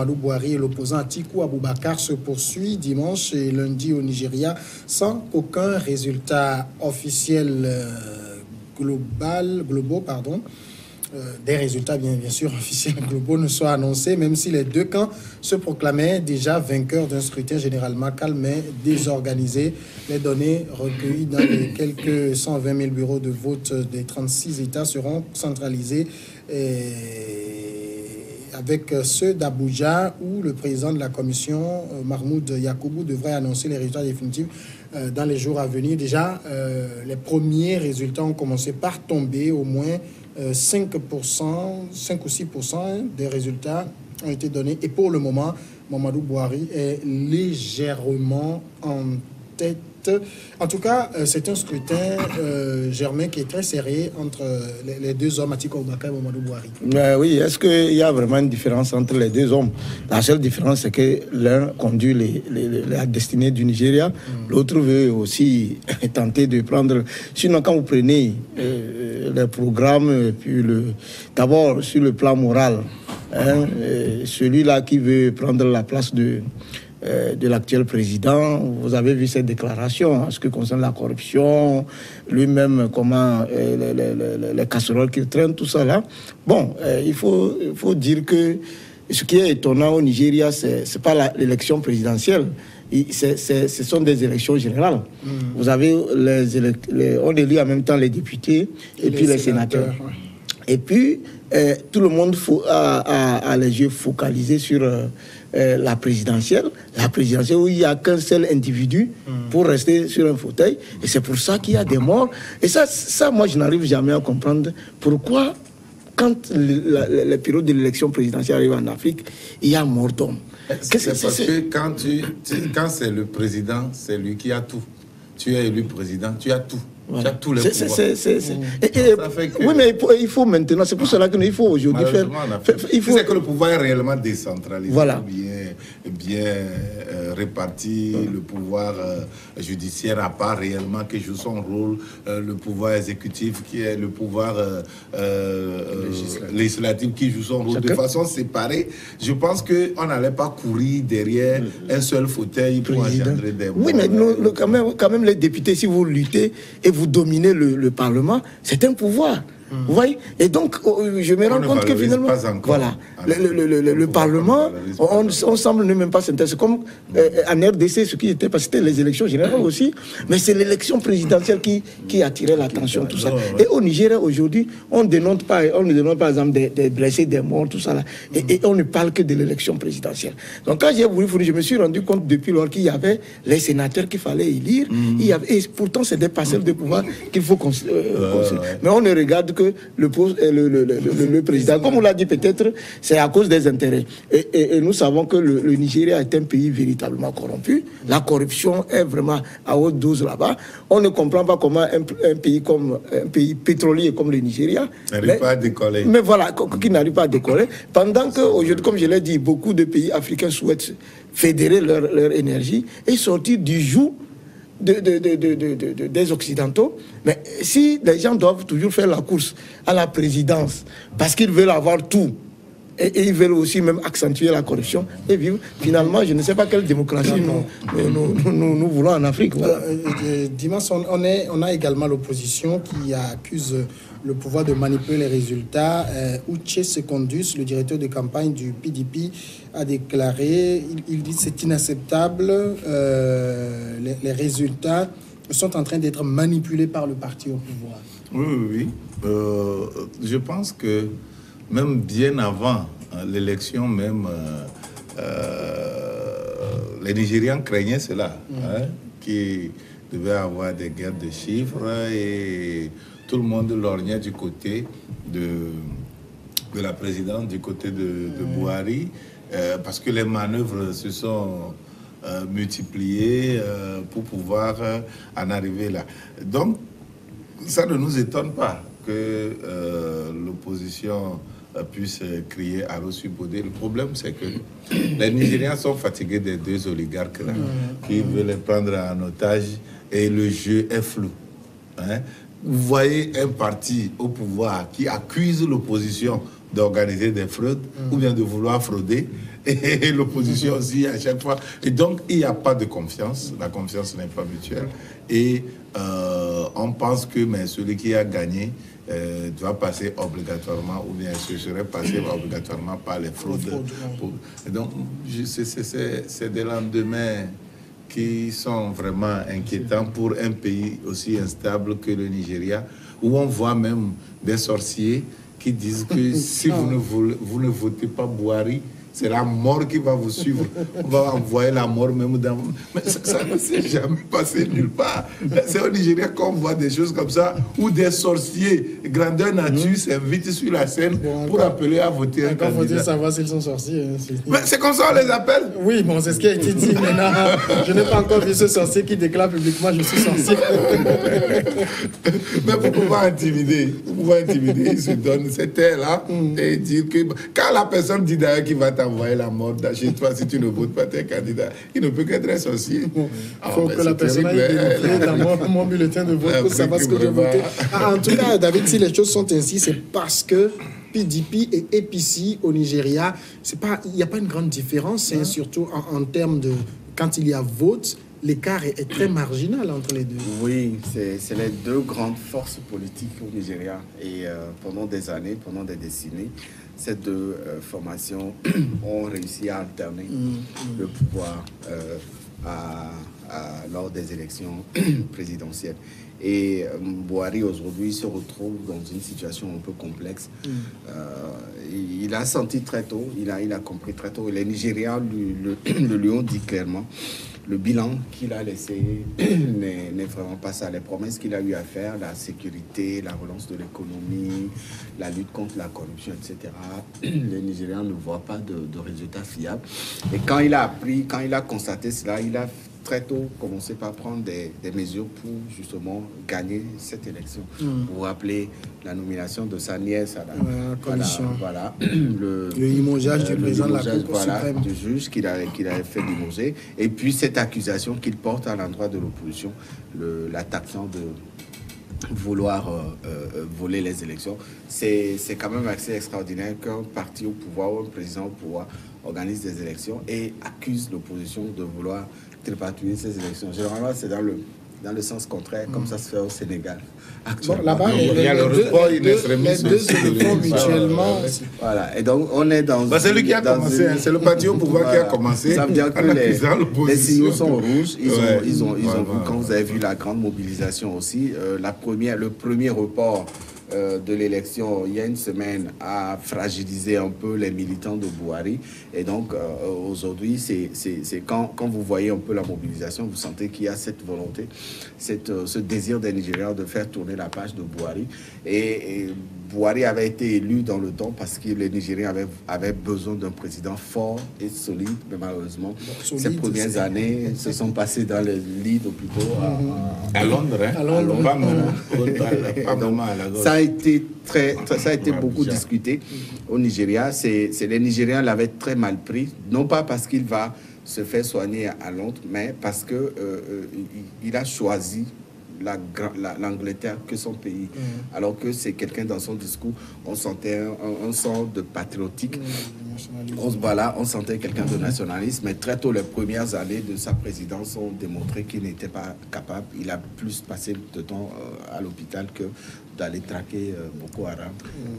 Mamadou Bouhari et l'opposant Atiku Abubakar se poursuit dimanche et lundi au Nigeria sans qu'aucun résultat officiel des résultats bien sûr officiels globaux ne soient annoncés, même si les deux camps se proclamaient déjà vainqueurs d'un scrutin généralement calme mais désorganisé. Les données recueillies dans les quelques 120 000 bureaux de vote des 36 États seront centralisées avec ceux d'Abuja, où le président de la commission, Mahmoud Yakoubou, devrait annoncer les résultats définitifs dans les jours à venir. Déjà, les premiers résultats ont commencé par tomber. Au moins 5 ou 6% des résultats ont été donnés. Et pour le moment, Mamadou Bouhari est légèrement en tête. En tout cas, c'est un scrutin, Germain, qui est très serré entre les deux hommes, Atiku Abubakar et Mamadou Bouhari. Oui, est-ce qu'il y a vraiment une différence entre les deux hommes? La seule différence, c'est que l'un conduit la destinée du Nigeria, l'autre veut aussi tenter de prendre... Sinon, quand vous prenez les programmes, puis d'abord sur le plan moral, celui-là qui veut prendre la place de l'actuel président, vous avez vu cette déclaration en ce qui concerne la corruption, lui-même, comment les casseroles qu'il traîne, tout ça là. Bon, il faut dire que ce qui est étonnant au Nigeria, c'est pas l'élection présidentielle. Ce sont des élections générales. Vous avez on élit en même temps les députés et puis les sénateurs. Ouais. Et puis, tout le monde a les yeux focalisés sur la présidentielle où il n'y a qu'un seul individu pour rester sur un fauteuil. Et c'est pour ça qu'il y a des morts. Et ça, moi, je n'arrive jamais à comprendre pourquoi, quand la période de l'élection présidentielle arrive en Afrique, il y a mort d'hommes. C'est parce que quand c'est le président, c'est lui qui a tout. Tu es élu président, tu as tout. Voilà. Tu as tous les pouvoirs. Oui, mais il faut maintenant, c'est pour cela qu'il faut aujourd'hui faire... C'est que le pouvoir est réellement décentralisé, voilà. bien réparti, le pouvoir judiciaire n'a pas réellement qui joue son rôle, le pouvoir exécutif qui est le pouvoir législatif qui joue son rôle de façon séparée. Je pense qu'on n'allait pas courir derrière un seul fauteuil pour engendrer des morts. Oui, mais quand même les députés, si vous luttez et vous dominez le Parlement, c'est un pouvoir. Vous voyez? Et donc, je me rends compte que finalement, voilà, le Parlement, on semble ne même pas s'intéresser. Comme en RDC, ce qui était, parce que c'était les élections générales aussi, mais c'est l'élection présidentielle qui attirait l'attention, tout ça. Et au Nigeria, aujourd'hui, on ne dénonce pas, par exemple, des blessés, des morts, tout ça là. Et on ne parle que de l'élection présidentielle. Donc, quand j'ai voulu, je me suis rendu compte depuis lors qu'il y avait les sénateurs qu'il fallait élire. Et pourtant, c'est des parcelles de pouvoir qu'il faut construire. Mais on ne regarde que le président. Comme on l'a dit, peut-être, c'est à cause des intérêts. Et nous savons que le Nigeria est un pays véritablement corrompu. La corruption est vraiment à haute dose là-bas. On ne comprend pas comment un pays pétrolier comme le Nigeria n'arrive pas à décoller. Mais voilà, qui n'arrive pas à décoller. Pendant que, aujourd'hui, comme je l'ai dit, beaucoup de pays africains souhaitent fédérer leur énergie et sortir du joug des Occidentaux. Mais si les gens doivent toujours faire la course à la présidence parce qu'ils veulent avoir tout et ils veulent aussi même accentuer la corruption et vivre, finalement, je ne sais pas quelle démocratie nous voulons en Afrique. Voilà. Dimanche, on a également l'opposition qui accuse le pouvoir de manipuler les résultats. Uche Secondus, le directeur de campagne du PDP, a déclaré, il dit c'est inacceptable, les résultats sont en train d'être manipulés par le parti au pouvoir. Oui. Je pense que même bien avant l'élection, même les Nigérians craignaient cela, qu'il devait avoir des guerres de chiffres et tout le monde lorgnait du côté de la présidente, du côté de Bouhari, parce que les manœuvres se sont multipliées pour pouvoir en arriver là. Donc, ça ne nous étonne pas que l'opposition puisse crier à Rossubodé. Le problème, c'est que les Nigériens sont fatigués des deux oligarques là, qui veulent les prendre en otage et le jeu est flou. Vous voyez un parti au pouvoir qui accuse l'opposition d'organiser des fraudes ou bien de vouloir frauder et l'opposition aussi à chaque fois. Et donc, il n'y a pas de confiance. La confiance n'est pas mutuelle. Et on pense que celui qui a gagné doit passer obligatoirement, ou bien ce serait passé obligatoirement par les fraudes. Et donc, c'est des lendemains qui sont vraiment inquiétants pour un pays aussi instable que le Nigeria, où on voit même des sorciers qui disent que si vous ne votez pas Buhari, c'est la mort qui va vous suivre. On va envoyer la mort même dans... Mais ça ne s'est jamais passé nulle part. C'est au Nigeria qu'on voit des choses comme ça, où des sorciers, grandeur nature, s'invitent sur la scène pour appeler à voter un candidat. Faut-il savoir s'ils sont sorciers. Mais c'est comme ça on les appelle. Oui, bon, c'est ce qui a été dit. Maintenant, je n'ai pas encore vu ce sorcier qui déclare publiquement « je suis sorcier ». Mais pour pouvoir intimider, il se donne cette air-là et dire que... Quand la personne dit d'ailleurs qu'il va t'envoyer la mort chez toi si tu ne votes pas tes candidats, il ne peut qu'être un sorcier. Il faut que la personne aille vérifier dans mon bulletin de vote pour savoir ce que j'ai voté. En tout cas, David, si les choses sont ainsi, c'est parce que PDP et APC au Nigeria, il n'y a pas une grande différence, hein, surtout en termes de... Quand il y a vote, l'écart est très marginal entre les deux. Oui, c'est les deux grandes forces politiques au Nigeria. Et pendant des années, pendant des décennies, ces deux formations ont réussi à alterner le pouvoir lors des élections présidentielles. Et Buhari aujourd'hui se retrouve dans une situation un peu complexe. Il a senti très tôt, il a compris très tôt, et les Nigériens le lui ont dit clairement. Le bilan qu'il a laissé n'est vraiment pas ça. Les promesses qu'il a eu à faire, la sécurité, la relance de l'économie, la lutte contre la corruption, etc., les Nigériens ne voient pas de résultats fiables. Et quand il a constaté cela, il a très tôt commencé par prendre des mesures pour justement gagner cette élection. Vous vous rappelez la nomination de sa nièce à la commission. Le limogeage du président de la Cour suprême. Du juge qu'il avait fait limoger. Et puis cette accusation qu'il porte à l'endroit de l'opposition, l'attaquant de vouloir voler les élections. C'est quand même assez extraordinaire qu'un parti au pouvoir ou un président au pouvoir organise des élections et accuse l'opposition de vouloir tripatouiller ces élections. Généralement, c'est dans le sens contraire, comme ça se fait au Sénégal. Bon, là-bas, les deux se font mutuellement. Voilà, et donc on est dans... c'est lui qui a commencé, c'est le parti au pouvoir qui a commencé. Ça veut dire que les signaux sont rouges. Ils ont vu, quand vous avez vu la grande mobilisation aussi, le premier report de l'élection il y a une semaine a fragilisé un peu les militants de Buhari. Et donc aujourd'hui, c'est quand vous voyez un peu la mobilisation, vous sentez qu'il y a cette volonté, ce désir des Nigériens de faire tourner la page de Buhari. Et Buhari avait été élu dans le temps parce que les Nigériens avaient besoin d'un président fort et solide, mais malheureusement, ces premières années se sont passées dans les lits d'hôpitaux à Londres. Ça a été beaucoup discuté au Nigeria. Les Nigériens l'avaient très mal pris, non pas parce qu'il va se faire soigner à Londres, mais parce que il a choisi l'Angleterre que son pays, alors que c'est quelqu'un dans son discours, on sentait un sort de patriotique, on sentait quelqu'un de nationaliste, mais très tôt les premières années de sa présidence ont démontré qu'il n'était pas capable. Il a plus passé de temps à l'hôpital que d'aller traquer Boko Haram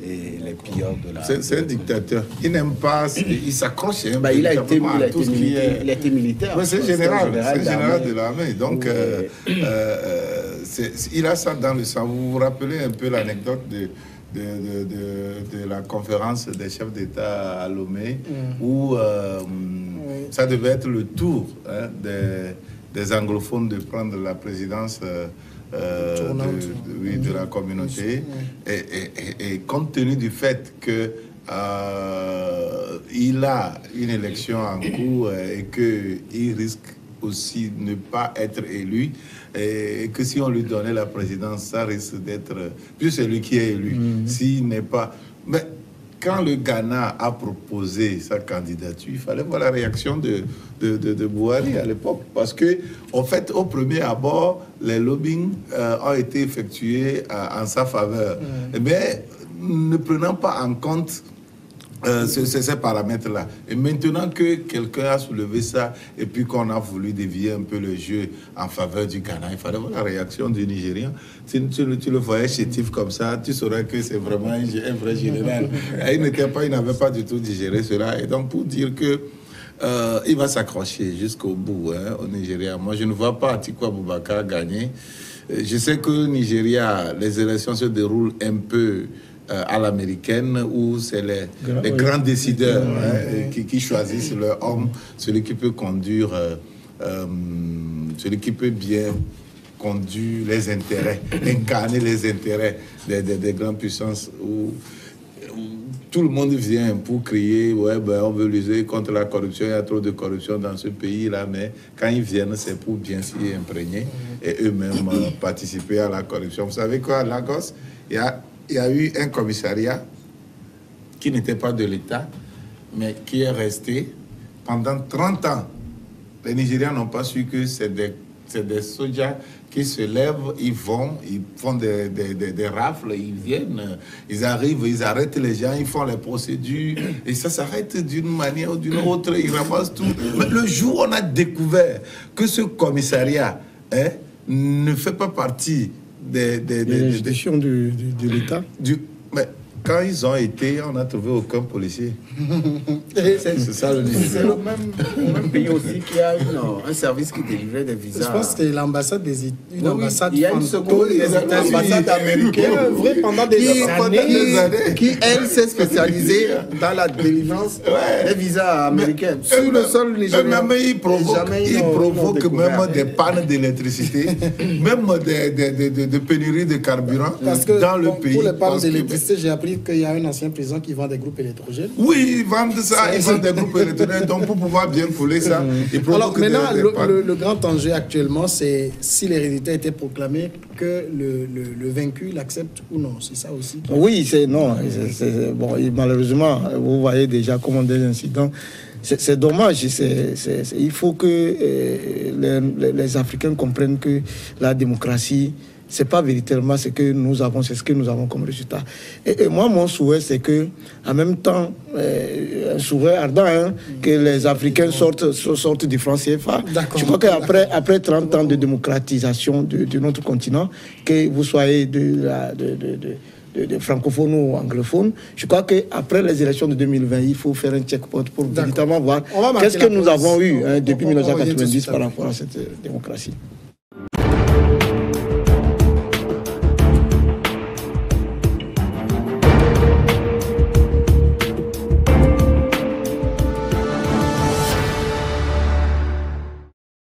et les pilleurs de la... C'est un dictateur. Il n'aime pas... Il s'accroche un peu. Il a été militaire. Ouais, c'est général de l'armée. Donc, il a ça dans le sang. Vous vous rappelez un peu l'anecdote de la conférence des chefs d'État à Lomé, où ça devait être le tour des anglophones de prendre la présidence de la communauté. Et compte tenu du fait que il a une élection en cours et qu'il risque aussi de ne pas être élu, et que si on lui donnait la présidence, ça risque d'être plus celui qui est élu. S'il n'est pas... Mais quand le Ghana a proposé sa candidature, il fallait voir la réaction de Buhari à l'époque, parce que, en fait, au premier abord, les lobbying ont été effectués en sa faveur. Mais ne prenant pas en compte ces paramètres-là. Et maintenant que quelqu'un a soulevé ça et puis qu'on a voulu dévier un peu le jeu en faveur du Ghana, il fallait voir la réaction du Nigérian. Si tu le voyais chétif comme ça, tu saurais que c'est vraiment un vrai général. Et il n'avait pas du tout digéré cela. Et donc, pour dire que il va s'accrocher jusqu'au bout au Nigeria. Moi, je ne vois pas Atiku Abubakar gagner. Je sais que au Nigeria, les élections se déroulent un peu à l'américaine, où c'est les grands décideurs qui choisissent leur homme, celui qui peut conduire, celui qui peut bien conduire les intérêts, incarner les intérêts des grandes puissances, où tout le monde vient pour crier, on veut lutter contre la corruption, il y a trop de corruption dans ce pays-là, mais quand ils viennent, c'est pour bien s'y imprégner et eux-mêmes participer à la corruption. Vous savez quoi, à Lagos, il y a eu un commissariat qui n'était pas de l'État, mais qui est resté pendant 30 ans. Les Nigérians n'ont pas su que c'est des soldats qui se lèvent, ils font des rafles, ils viennent, ils arrivent, ils arrêtent les gens, ils font les procédures, et ça s'arrête d'une manière ou d'une autre, ils ramassent tout. Mais le jour où on a découvert que ce commissariat ne fait pas partie des institutions de l'État. Mais quand ils ont été, on n'a trouvé aucun policier. C'est ça le Nigeria. C'est le même pays aussi qui a un service qui délivrait des visas. Je pense que c'était l'ambassade des États-Unis. Il y a une seconde ambassade américaine pendant des années, qui, elle, s'est spécialisée dans la délivrance des visas américains. Sur le sol nigérien. Ils provoquent même des pannes d'électricité, même des pénuries de carburant dans le pays. Pour les pannes d'électricité, j'ai appris qu'il y a un ancien président qui vend des groupes électrogènes. Oui, ils vendent ça, ils vendent des groupes électrogènes. Donc, pour pouvoir bien couler ça, ils provoquent. Alors, maintenant, le grand enjeu actuellement, c'est si les résultats étaient proclamés, que le vaincu l'accepte ou non. C'est ça aussi. Oui, non. Bon, malheureusement, vous voyez déjà comment des incidents. C'est dommage. Il faut que les Africains comprennent que la démocratie, c'est pas véritablement ce que nous avons, c'est ce que nous avons comme résultat. Et moi, mon souhait, c'est que, en même temps, un souhait ardent, que les Africains sortent du franc CFA. Je crois qu'après 30 ans de démocratisation de notre continent, que vous soyez de francophones ou anglophones, je crois qu'après les élections de 2020, il faut faire un checkpoint pour véritablement voir qu'est-ce que nous avons eu depuis 1990 par rapport à cette démocratie.